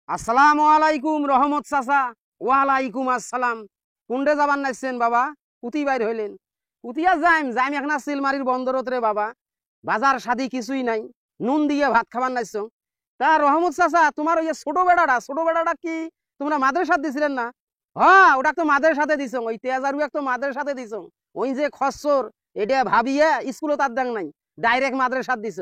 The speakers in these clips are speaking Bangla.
আসসালামু আলাইকুম রহমত চাচা। ওয়ালাইকুম আসসালাম। কুন্ডে যাবার নাইছেন বাবা? কুতি বাইর হইলেন? কুতিয়া যাইম যাইম এখন সিলমারির বন্দরত রে বাবা। বাজার শাদি কিছুই নাই, নুন দিয়ে ভাত খাবার নাইছ। তা রহমত চাচা, তোমার ওই যে ছোট বেড়াটা কি তোমরা মাদ্রাসাত দিছিলেন না? হ্যাঁ, ওটা তো মাদ্রাসাতে দিছ, ওই তেজারু এক তো মাদ্রাসাতে দিছ। ওই যে খচ্চর এটা ভাবিয়ে স্কুলে তার দাং নাই, ডাইরেক্ট মাদ্রাসাত দিছ।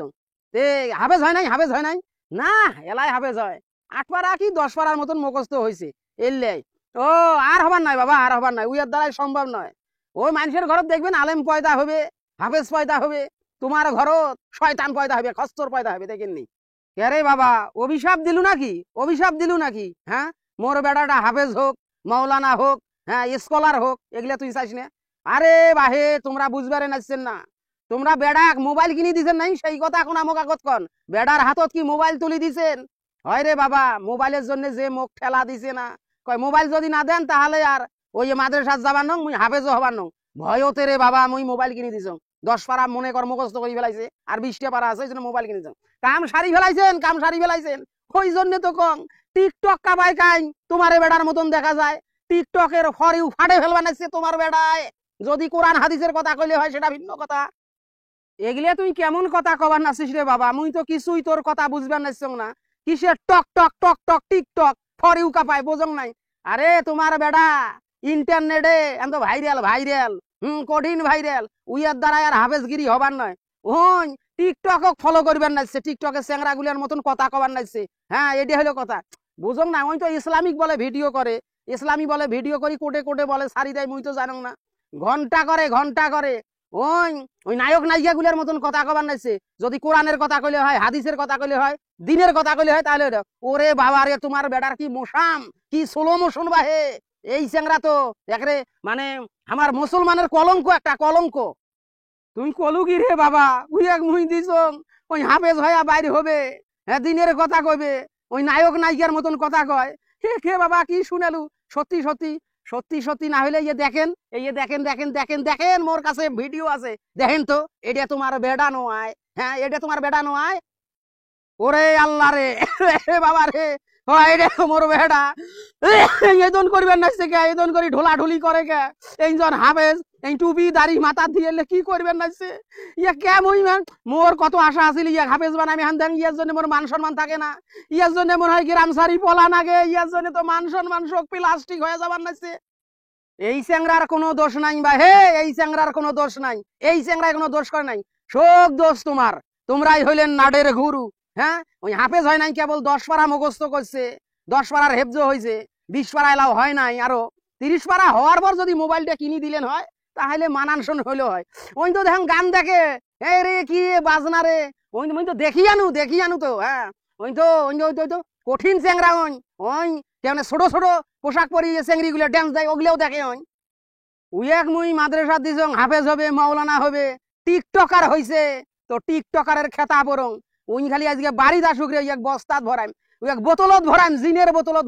তে হাফেজ হয় নাই? হাফেজ হয় নাই? না, এলাই হাফেজ হয়। ৮ পারা কি 10 পারার মতন মুখস্থ হয়েছে এলাই। ও আর হবার নাই বাবা, আর হবার নাই, উইয়ার দ্বারাই সম্ভব নয়। ওই মানুষের ঘরত দেখবেন আলেম পয়দা হবে, হাফেজ পয়দা হবে, তোমার ঘরত শয়তান পয়দা হবে, খচ্চর পয়দা হবে, দেখেননি? কে বাবা, অভিশাপ দিলু নাকি? অভিশাপ দিলু নাকি? হ্যাঁ, মোর বেড়াটা হাফেজ হোক, মাওলানা হোক, হ্যাঁ স্কলার হোক, এগুলা তুই চাইস না? আরে বাহে, তোমরা বুঝবারে নাচছেন না। তোমরা বেড়াক মোবাইল কিনে দিছেন নাই, সেই কথা এখন আমক আগত কন। বেড়ার হাতত কি মোবাইল তুলি দিছেন? হয় রে বাবা, মোবাইলের জন্য যে মুখ ঠেলা দিছে না, কয় মোবাইল যদি না দেন তাহলে আর ওই যে মাদ্রাসাত যাবার নং, মুই হাফেজও হবার নং। ভয়তে রে বাবা মুই মোবাইল কিনে দিছ। 10 পারা মনে কর মুখস্থ করে ফেলাইছে, আর 20টা পারা আছে, এই জন্য মোবাইল কিনে দিছ। কাম সারি ফেলাইছেন, কাম সারি ফেলাইছেন। ওই জন্য তো কম টিকটক কাবাই কাইন তোমারে বেড়ার মতন দেখা যায়। টিকটকের ফরিউ ফাটে ফেলবা নাইছে তোমার বেড়ায়। যদি কোরআন হাদিসের কথা কইলে হয় সেটা ভিন্ন কথা। এগুলা তুই কেমন কথা কবার নাছিস রে বাবা? মুই তো কিছুই তোর কথা বুঝবার নাইছ না। কিসের টক টক টক টক টিকটক ফরিউ কাপায় বোঝং নাই? আরে তোমার বেড়া ইন্টারনেটে এত ভাইরাল ভাইরাল, কঠিন ভাইরাল, উইয়ার দ্বারা আর হাফেজগিরি হবার নয়। ওই টিকটক ফলো করবার নাইছে, টিকটকের চ্যাংরা গুলার মতন কথা কবার নাইছে। হ্যাঁ, এটি হলো কথা, বুঝং না? ওই তো ইসলামিক বলে ভিডিও করে, ইসলামী বলে ভিডিও করি, কোটে কোটে বলে সারি দেয়, মুই তো জানো না। ঘন্টা করে ঘন্টা করে ওই ওই নায়ক নায়িকা গুলার মতন কথা কবার নাইছে। যদি কোরআনের কথা কইলে হয়, হাদিসের কথা কইলে হয়, দিনের কথা কইলে হয়, তাহলে ওরে বাবা রে, তোমার বেড়ার কি মোশাম, কি স্লো মোশন বাহে। এই চ্যাংরা তো একরে মানে আমার মুসলমানের কলঙ্ক, একটা কলঙ্ক। তুই কলু কি রে বাবা? উই এক মুই দিছ ওই হাফেজ হইয়া বাইরে হবে, হ্যাঁ দিনের কথা কইবে, ওই নায়ক নায়িকার মতন কথা কয়। হে হে বাবা, কি শুনালু? সত্যি সত্যি সত্যি সত্যি না হইলে ইয়ে দেখেন, এই যে দেখেন দেখেন দেখেন দেখেন, মোর কাছে ভিডিও আছে, দেখেন তো। এটা তোমার বেড়া নয়? হ্যাঁ, এটা তোমার বেড়া নয়? ওরে আল্লাহ রে বাবা রে, হয় রে মোর বেড়া। এদন করবেন নাইছে কে? এদন করি ঢোলা ঢুলি করে কে? এইজন হাফেজ, এই টুপি দাড়ি মাথা দিয়ে কি করবেন নাইছে? ইয়া কে মুই মোর কত আশা আছিল ইয়া হাফেজ বানামি হান দেন, ইয়ার জন্য মোর মান সম্মান থাকে না। ইয়ার জন্য মনে হয় গ্রাম সারি পলা নাগে, ইয়ার জন্য তো মান সম্মান সব প্লাস্টিক হয়ে যাবার নাইছে। এই চ্যাংরার কোনো দোষ নাই বা হে, এই চ্যাংরার কোনো দোষ নাই, এই চ্যাংরায় কোনো দোষ করে নাই, সব দোষ তোমার। তোমরাই হইলেন নাডের গুরু। হ্যাঁ, ওই হাফেজ হয় নাই, কেবল 10 পারা মুখস্থ করছে, 10 পারার হেফজ হয়েছে, 20 পারা এলাও হয় নাই, আরো 30 পারা হওয়ার পর যদি মোবাইলটা কিনে দিলেন হয়, তাহলে মানানসন হইলো হয়। ওই তো দেখেন গান দেখে, এই রে কি বাজনা রে, ওই তো দেখি আনু তো। হ্যাঁ, ওই তো কঠিন চ্যাংরা। ওই কেমন ছোট ছোট পোশাক পরিয়ে চেংড়ি গুলো ড্যান্স দেয়, ওগুলোও দেখে। ওই এক মুই মাদ্রাসা দিছ, হাফেজ হবে, মাওলানা হবে, টিকটকার হইছে, তো টিকটকারের খেতা বরং ওই খালি আজকে বাড়িতে আসুক রে, এক বস্তাত ভরাইম, ওই এক বোতলত ভরাইম, জিনের বোতলত।